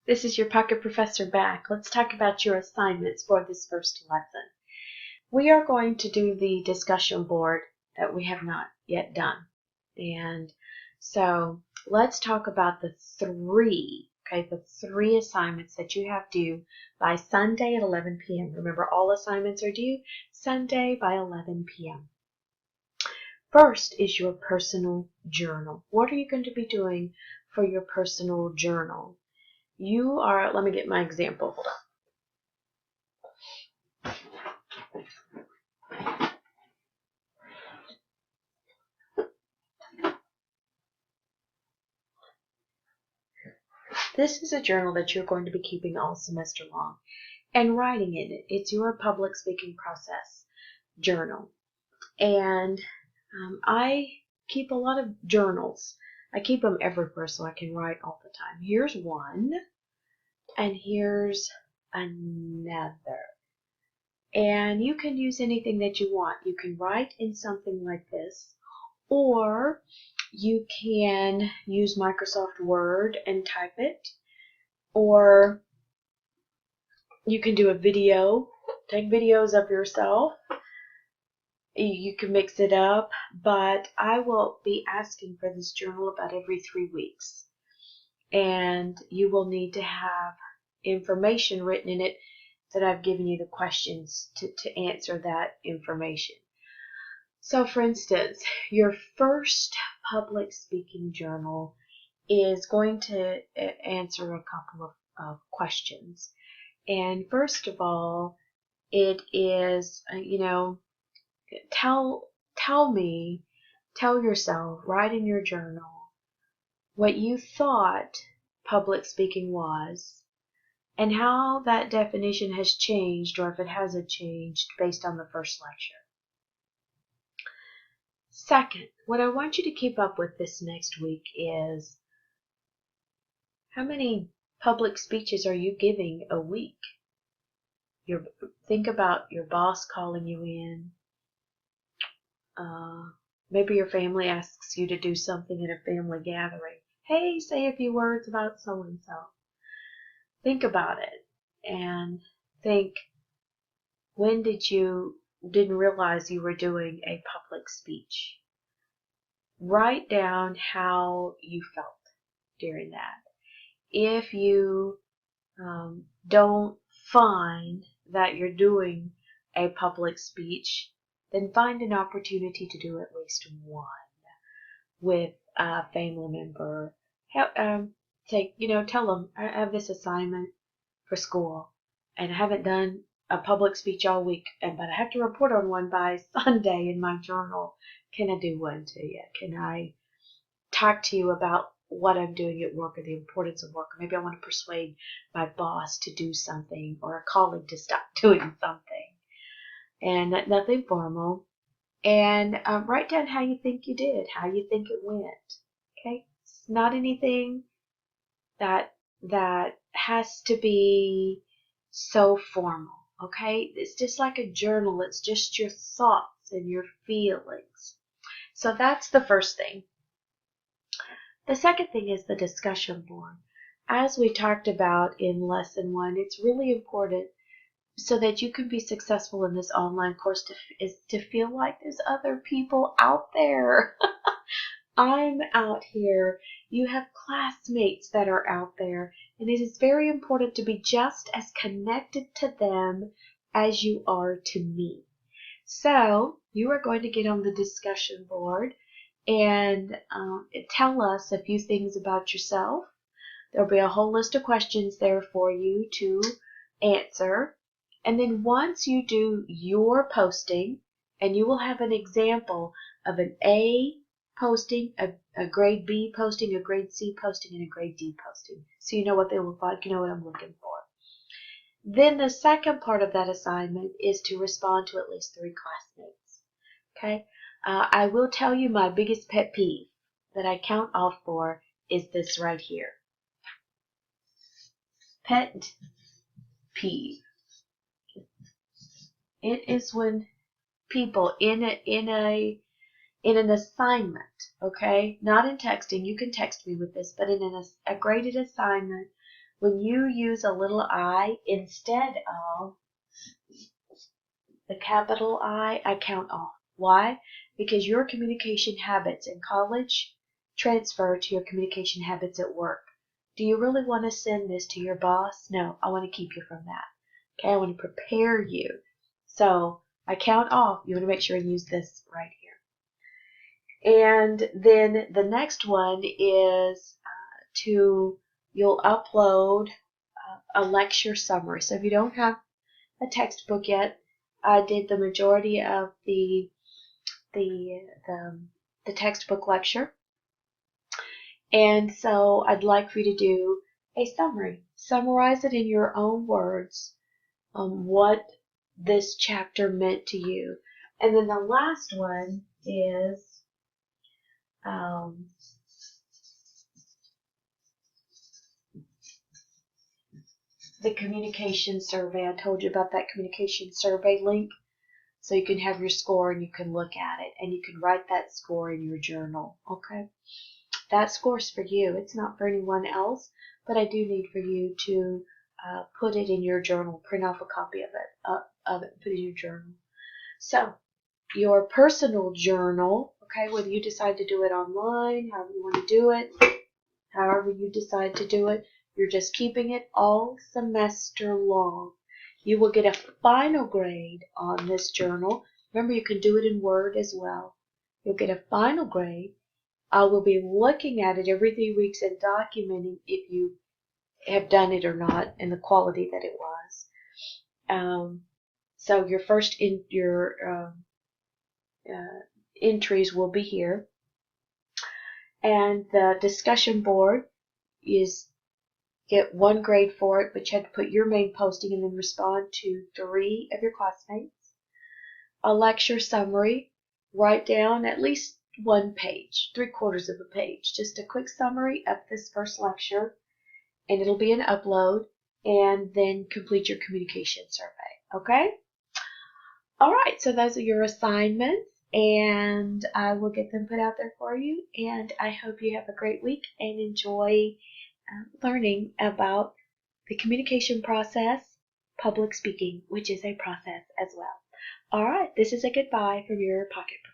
This is your Pocket Professor back. Let's talk about your assignments for this first lesson. We are going to do the discussion board that we have not yet done. And so let's talk about the three assignments that you have due by Sunday at 11 p.m. Remember, all assignments are due Sunday by 11 p.m. First is your personal journal. What are you going to be doing for your personal journal? You are, let me get my example. Hold on. This is a journal that you're going to be keeping all semester long and writing in it. It's your public speaking process journal. And I keep a lot of journals. I keep them everywhere so I can write all the time. Here's one, and here's another. And you can use anything that you want. You can write in something like this, or you can use Microsoft Word and type it, or you can do a video, take videos of yourself. You can mix it up, but I will be asking for this journal about every 3 weeks. And you will need to have information written in it that I've given you the questions to answer that information. So for instance, your first public speaking journal is going to answer a couple of questions. And first of all, it is, tell yourself, write in your journal what you thought public speaking was and how that definition has changed, or if it hasn't changed, based on the first lecture. Second, what I want you to keep up with this next week is how many public speeches are you giving a week? Think about your boss calling you in. Maybe your family asks you to do something in a family gathering. Hey, say a few words about so-and-so. Think about it and think, when didn't realize you were doing a public speech? Write down how you felt during that. If you don't find that you're doing a public speech, then find an opportunity to do at least one with a family member. Tell them, I have this assignment for school, and I haven't done a public speech all week, but I have to report on one by Sunday in my journal. Can I do one to you? Can I talk to you about what I'm doing at work, or the importance of work? Or maybe I want to persuade my boss to do something, or a colleague to stop doing something. And nothing formal. And write down how you think you did, how you think it went. Okay? It's not anything that has to be so formal. Okay? It's just like a journal. It's just your thoughts and your feelings. So that's the first thing. The second thing is the discussion board. As we talked about in lesson 1, it's really important so that you can be successful in this online course to feel like there's other people out there. I'm out here. You have classmates that are out there, and it is very important to be just as connected to them as you are to me. So you are going to get on the discussion board and tell us a few things about yourself. There'll be a whole list of questions there for you to answer. And then once you do your posting, and you will have an example of an A posting, a grade B posting, a grade C posting, and a grade D posting. So you know what they look like, you know what I'm looking for. Then the second part of that assignment is to respond to at least 3 classmates. Okay? I will tell you my biggest pet peeve that I count off for is this right here. Pet peeve. It is when people in an assignment, okay, not in texting, you can text me with this, but in a graded assignment, when you use a little I instead of the capital I count off. Why? Because your communication habits in college transfer to your communication habits at work. Do you really want to send this to your boss? No, I want to keep you from that. Okay, I want to prepare you. So I count off. You want to make sure and use this right here. And then the next one is you'll upload a lecture summary. So if you don't have a textbook yet, I did the majority of the textbook lecture. And so I'd like for you to do a summary. Summarize it in your own words, what this chapter meant to you. And then the last one is the communication survey. I told you about that communication survey link. So you can have your score and you can look at it and you can write that score in your journal. Okay? That score's for you. It's not for anyone else, but I do need for you to put it in your journal. Print off a copy of it, put it in your journal. So your personal journal, okay, whether you decide to do it online, however you want to do it, however you decide to do it, you're just keeping it all semester long. You will get a final grade on this journal. Remember, you can do it in Word as well. You'll get a final grade. I will be looking at it every 3 weeks and documenting if you have done it or not and the quality that it was. So your first entries will be here. And the discussion board is get 1 grade for it, but you have to put your main posting and then respond to 3 of your classmates. A lecture summary, write down at least 1 page, 3/4 of a page, just a quick summary of this first lecture, and it'll be an upload, and then complete your communication survey, okay? All right, so those are your assignments, and I will get them put out there for you, and I hope you have a great week and enjoy learning about the communication process, public speaking, which is a process as well. All right, this is a goodbye from your pocket professor.